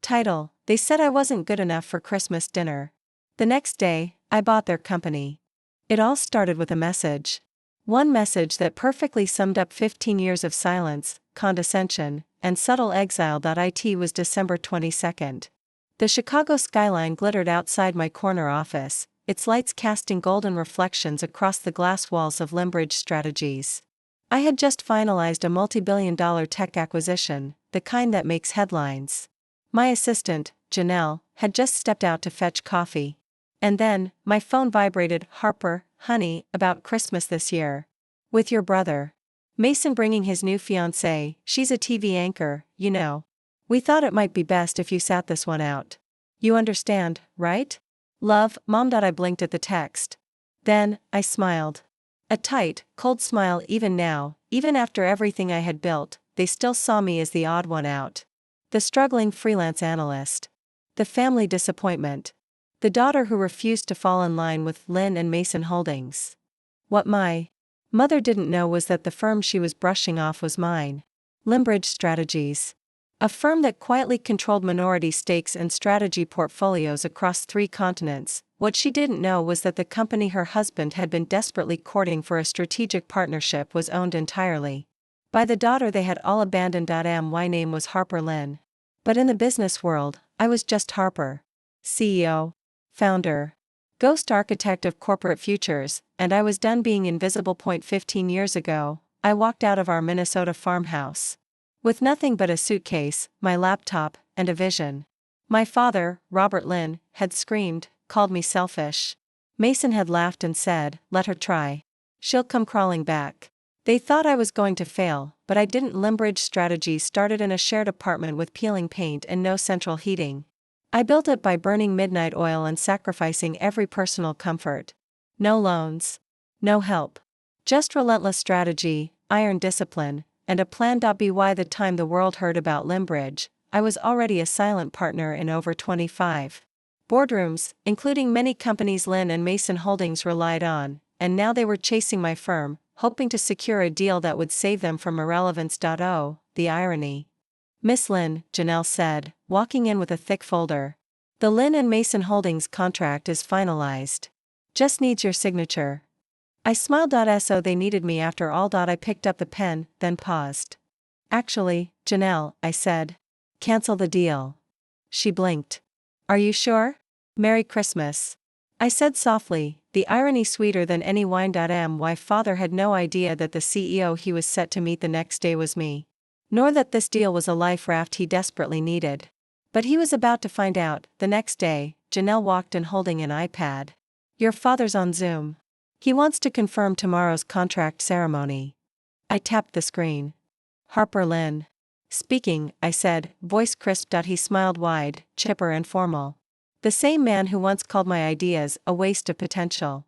Title: They said I wasn't good enough for Christmas dinner. The next day, I bought their company. It all started with a message. One message that perfectly summed up 15 years of silence, condescension, and subtle exile. It was December 22nd. The Chicago skyline glittered outside my corner office, its lights casting golden reflections across the glass walls of Limbridge Strategies. I had just finalized a multi-billion-dollar tech acquisition, the kind that makes headlines. My assistant, Janelle, had just stepped out to fetch coffee. And then, my phone vibrated. Harper, honey, about Christmas this year. With your brother. Mason bringing his new fiancée, she's a TV anchor, you know. We thought it might be best if you sat this one out. You understand, right? Love, Mom. I blinked at the text. Then, I smiled. A tight, cold smile. Even now, even after everything I had built, they still saw me as the odd one out. The struggling freelance analyst. The family disappointment. The daughter who refused to fall in line with Lynn and Mason Holdings. What my mother didn't know was that the firm she was brushing off was mine. Limbridge Strategies. A firm that quietly controlled minority stakes and strategy portfolios across 3 continents. What she didn't know was that the company her husband had been desperately courting for a strategic partnership was owned entirely by the daughter they had all abandoned. My name was Harper Lynn. But in the business world, I was just Harper. CEO. Founder. Ghost architect of corporate futures, and I was done being invisible. 15 years ago, I walked out of our Minnesota farmhouse. With nothing but a suitcase, my laptop, and a vision. My father, Robert Lynn, had screamed, called me selfish. Mason had laughed and said, let her try. She'll come crawling back. They thought I was going to fail, but I didn't. Limbridge Strategies started in a shared apartment with peeling paint and no central heating. I built it by burning midnight oil and sacrificing every personal comfort. No loans. No help. Just relentless strategy, iron discipline, and a plan. By the time the world heard about Limbridge, I was already a silent partner in over 25 boardrooms, including many companies Lynn and Mason Holdings relied on, and now they were chasing my firm, hoping to secure a deal that would save them from irrelevance. Oh, the irony. Miss Lynn, Janelle said, walking in with a thick folder. The Lynn and Mason Holdings contract is finalized. Just needs your signature. I smiled. So they needed me after all. I picked up the pen, then paused. Actually, Janelle, I said. Cancel the deal. She blinked. Are you sure? Merry Christmas. I said softly, the irony sweeter than any wine. My father had no idea that the CEO he was set to meet the next day was me. Nor that this deal was a life raft he desperately needed. But he was about to find out. The next day, Janelle walked in holding an iPad. Your father's on Zoom. He wants to confirm tomorrow's contract ceremony. I tapped the screen. Harper Lynn. Speaking, I said, voice crisp. He smiled wide, chipper and formal. The same man who once called my ideas a waste of potential.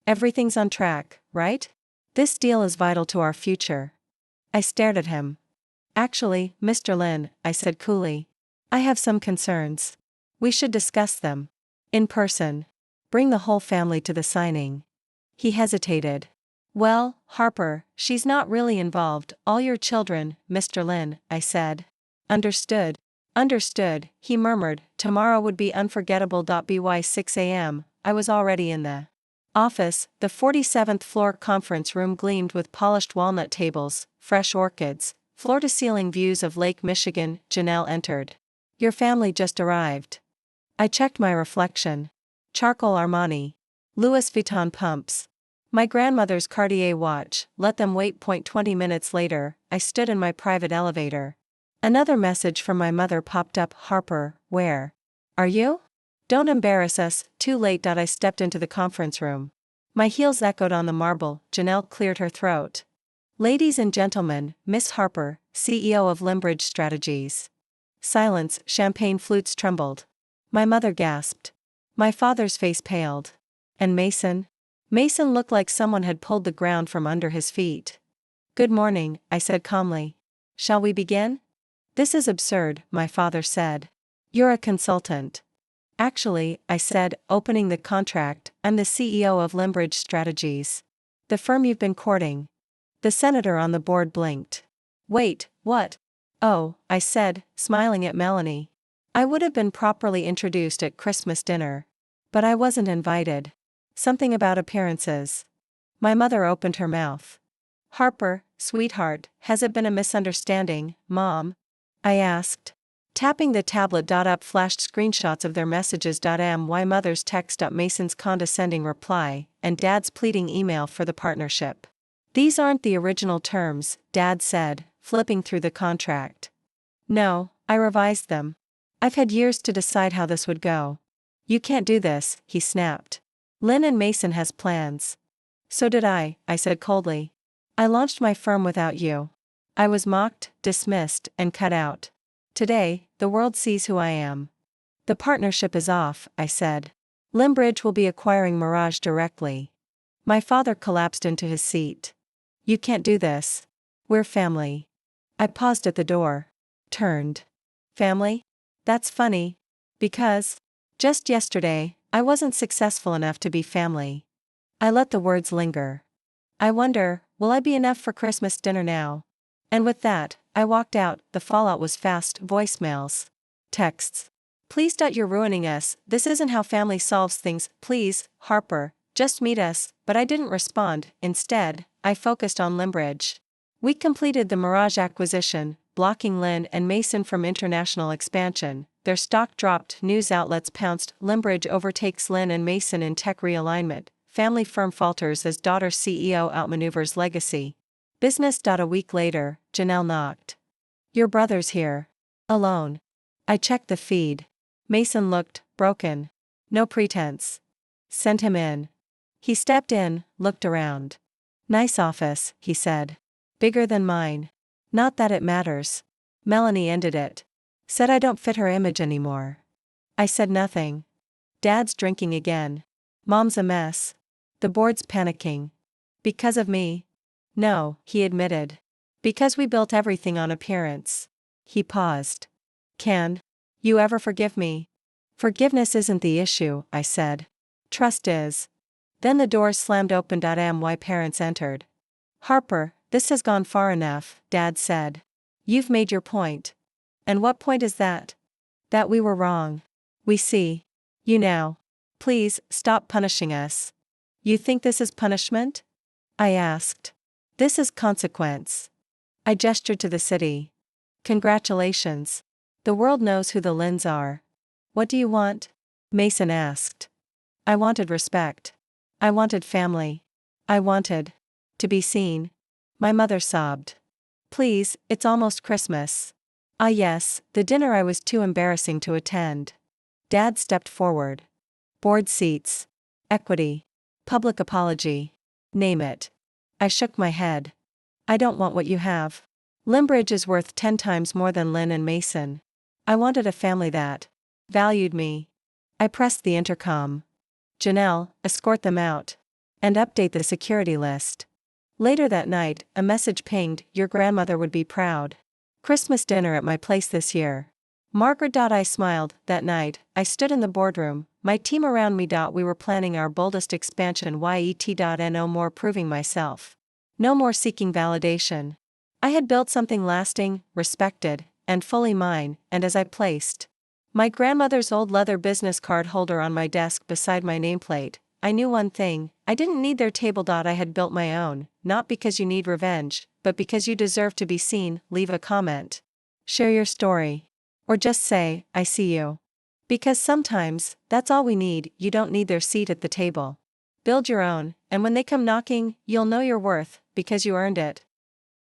Everything's on track, right? This deal is vital to our future. I stared at him. Actually, Mr. Lynn, I said coolly. I have some concerns. We should discuss them. In person. Bring the whole family to the signing. He hesitated. Well, Harper, she's not really involved. All your children, Mr. Lynn, I said. Understood. Understood, he murmured. Tomorrow would be unforgettable. By 6 a.m., I was already in the office. The 47th floor conference room gleamed with polished walnut tables, fresh orchids, floor-to-ceiling views of Lake Michigan. Janelle entered. Your family just arrived. I checked my reflection. Charcoal Armani. Louis Vuitton pumps. My grandmother's Cartier watch. Let them wait. 20 minutes later, I stood in my private elevator. Another message from my mother popped up. Harper, where are you? Don't embarrass us. Too late. I stepped into the conference room. My heels echoed on the marble. Janelle cleared her throat. Ladies and gentlemen, Miss Harper, CEO of Limbridge Strategies. Silence. Champagne flutes trembled. My mother gasped. My father's face paled. And Mason? Mason looked like someone had pulled the ground from under his feet. Good morning, I said calmly. Shall we begin? This is absurd, my father said. You're a consultant. Actually, I said, opening the contract, I'm the CEO of Limbridge Strategies. The firm you've been courting. The senator on the board blinked. Wait, what? Oh, I said, smiling at Melanie. I would have been properly introduced at Christmas dinner. But I wasn't invited. Something about appearances. My mother opened her mouth. Harper, sweetheart, has it been a misunderstanding, Mom? I asked. Tapping the tablet. Up flashed screenshots of their messages. My mother's text. Mason's condescending reply, and Dad's pleading email for the partnership. These aren't the original terms, Dad said, flipping through the contract. No, I revised them. I've had years to decide how this would go. You can't do this, he snapped. Lynn and Mason has plans. So did I said coldly. I launched my firm without you. I was mocked, dismissed, and cut out. Today, the world sees who I am. The partnership is off, I said. Limbridge will be acquiring Mirage directly. My father collapsed into his seat. You can't do this. We're family. I paused at the door. Turned. Family? That's funny. Because, just yesterday, I wasn't successful enough to be family. I let the words linger. I wonder, will I be enough for Christmas dinner now? And with that, I walked out. The fallout was fast. Voicemails. Texts. Please. You're ruining us. This isn't how family solves things. Please, Harper, just meet us. But I didn't respond. Instead, I focused on Limbridge. We completed the Mirage acquisition, blocking Lynn and Mason from international expansion. Their stock dropped. News outlets pounced. Limbridge overtakes Lynn and Mason in tech realignment. Family firm falters as daughter CEO outmaneuvers legacy. Business. A week later, Janelle knocked. Your brother's here. Alone. I checked the feed. Mason looked broken. No pretense. Send him in. He stepped in, looked around. Nice office, he said. Bigger than mine. Not that it matters. Melanie ended it. Said I don't fit her image anymore. I said nothing. Dad's drinking again. Mom's a mess. The board's panicking. Because of me? No, he admitted. Because we built everything on appearance. He paused. Can you ever forgive me? Forgiveness isn't the issue, I said. Trust is. Then the doors slammed open. My parents entered. Harper, this has gone far enough, Dad said. You've made your point. And what point is that? That we were wrong. We see you now. Please, stop punishing us. You think this is punishment? I asked. This is consequence. I gestured to the city. Congratulations. The world knows who the Lynns are. What do you want? Mason asked. I wanted respect. I wanted family. I wanted to be seen. My mother sobbed. Please, it's almost Christmas. Ah yes, the dinner I was too embarrassing to attend. Dad stepped forward. Board seats. Equity. Public apology. Name it. I shook my head. I don't want what you have. Limbridge is worth 10 times more than Lynn and Mason. I wanted a family that valued me. I pressed the intercom. Janelle, escort them out. And update the security list. Later that night, a message pinged. Your grandmother would be proud. Christmas dinner at my place this year. Margaret. I smiled. That night, I stood in the boardroom, my team around me. We were planning our boldest expansion yet. No more proving myself. No more seeking validation. I had built something lasting, respected, and fully mine, and as I placed my grandmother's old leather business card holder on my desk beside my nameplate, I knew one thing: I didn't need their table. I had built my own, not because you need revenge, but because you deserve to be seen. Leave a comment. Share your story. Or just say, I see you. Because sometimes, that's all we need. You don't need their seat at the table. Build your own, and when they come knocking, you'll know your worth, because you earned it.